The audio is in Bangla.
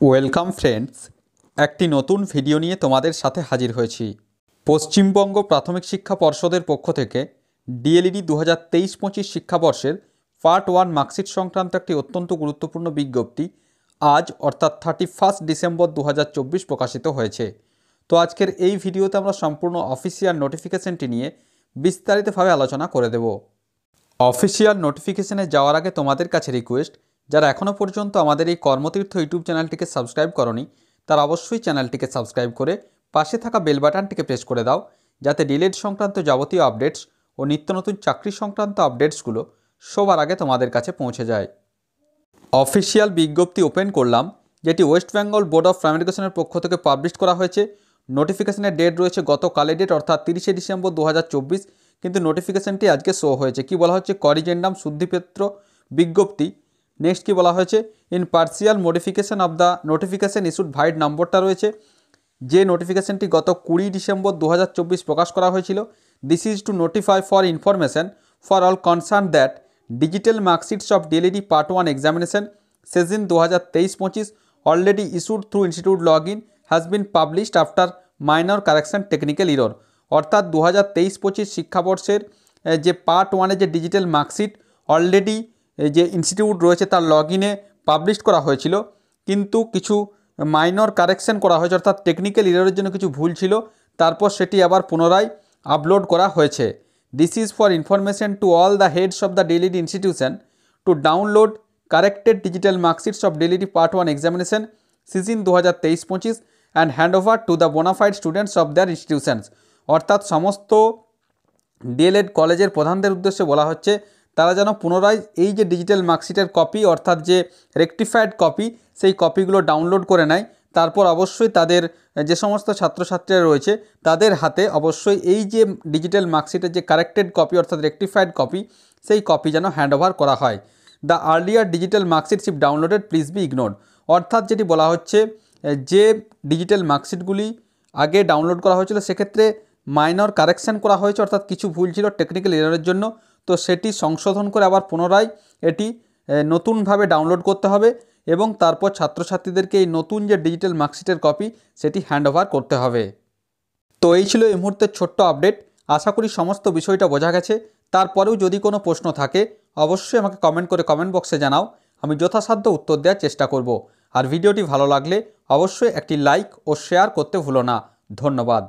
ওয়েলকাম ফ্রেন্ডস, একটি নতুন ভিডিও নিয়ে তোমাদের সাথে হাজির হয়েছি। পশ্চিমবঙ্গ প্রাথমিক শিক্ষা পর্ষদের পক্ষ থেকে ডিএলইডি 2023-25 শিক্ষাবর্ষের পার্ট 1 মার্কশিট সংক্রান্ত একটি অত্যন্ত গুরুত্বপূর্ণ বিজ্ঞপ্তি আজ অর্থাৎ 31 ডিসেম্বর 2024 প্রকাশিত হয়েছে। তো আজকের এই ভিডিওতে আমরা সম্পূর্ণ অফিসিয়াল নোটিফিকেশনটি নিয়ে বিস্তারিতভাবে আলোচনা করে দেব। অফিসিয়াল নোটিফিকেশনে যাওয়ার আগে তোমাদের কাছে রিকোয়েস্ট, যারা এখনও পর্যন্ত আমাদের এই কর্মতীর্থ ইউটিউব চ্যানেলটিকে সাবস্ক্রাইব করনি তারা অবশ্যই চ্যানেলটিকে সাবস্ক্রাইব করে পাশে থাকা বেল বাটনটিকে প্রেস করে দাও, যাতে ডিএলইডি সংক্রান্ত যাবতীয় আপডেটস ও নিত্য নতুন চাকরি সংক্রান্ত আপডেটসগুলো সবার আগে তোমাদের কাছে পৌঁছে যায়। অফিসিয়াল বিজ্ঞপ্তি ওপেন করলাম, যেটি West Bengal board of primary এডুকেশনের পক্ষ থেকে পাবলিশ করা হয়েছে। নোটিফিকেশনের ডেট রয়েছে গতকালের ডেট অর্থাৎ 30 ডিসেম্বর 2024, কিন্তু নোটিফিকেশনটি আজকে শো হয়েছে। কি বলা হচ্ছে? করিজেন্ডাম শুদ্ধিপত্র বিজ্ঞপ্তি। নেক্সট কি বলা হয়েছে? In partial modification of the notification issued vide নম্বরটা রয়েছে, যে নোটিফিকেশনটি গত 20 ডিসেম্বর 2024 প্রকাশ করা হয়েছিল। This is to notify for information for all concern that digital marksheets of DLED part 1 examination session 2023-25 already issued through institute log in has been published after minor correction technical error. অর্থাৎ 2023-25 শিক্ষাবর্ষের যে পার্ট 1-এর যে ডিজিটাল মার্কশিট অলরেডি যে ইনস্টিটিউট রয়েছে তার লগ ইনে পাবলিশ করা হয়েছিল, কিন্তু কিছু মাইনর কারেকশন করা হয়েছে, অর্থাৎ টেকনিক্যাল ইররের জন্য কিছু ভুল ছিল, তারপর সেটি আবার পুনরায় আপলোড করা হয়েছে। This is for information to all the heads of the DLED institution to download corrected digital marksheets of DLED part 1 examination session 2023-25 and hand over to the bonafide students of their institutions. অর্থাৎ সমস্ত ডিএলএড কলেজের প্রধানদের উদ্দেশ্যে বলা হচ্ছে তারা যেন পুনরায় এই যে ডিজিটাল মার্কশিটের কপি অর্থাৎ যে রেকটিফাইড কপি সেই কপিগুলো ডাউনলোড করে নেয়। তারপর অবশ্যই তাদের যে সমস্ত ছাত্রছাত্রীরা রয়েছে তাদের হাতে অবশ্যই এই যে ডিজিটাল মার্কশিটের যে কারেক্টেড কপি অর্থাৎ রেকটিফাইড কপি সেই কপি যেন হ্যান্ড ওভার করা হয়। The earlier digital marksheet if downloaded please be ignored. অর্থাৎ যেটি বলা হচ্ছে, যে ডিজিটাল মার্কশিটগুলি আগে ডাউনলোড করা হয়েছিল সেক্ষেত্রে মাইনর কারেকশান করা হয়েছে, অর্থাৎ কিছু ভুল ছিল টেকনিক্যাল এররের জন্য, তো সেটি সংশোধন করে আবার পুনরায় এটি নতুনভাবে ডাউনলোড করতে হবে এবং তারপর ছাত্রছাত্রীদেরকে এই নতুন যে ডিজিটাল মার্কশিটের কপি সেটি হ্যান্ড ওভার করতে হবে। তো এই ছিল এই মুহূর্তের ছোট্ট আপডেট। আশা করি সমস্ত বিষয়টা বোঝা গেছে। তারপরেও যদি কোনো প্রশ্ন থাকে অবশ্যই আমাকে কমেন্ট করে কমেন্ট বক্সে জানাও, আমি যথাসাধ্য উত্তর দেওয়ার চেষ্টা করব। আর ভিডিওটি ভালো লাগলে অবশ্যই একটি লাইক ও শেয়ার করতে ভুলো না। ধন্যবাদ।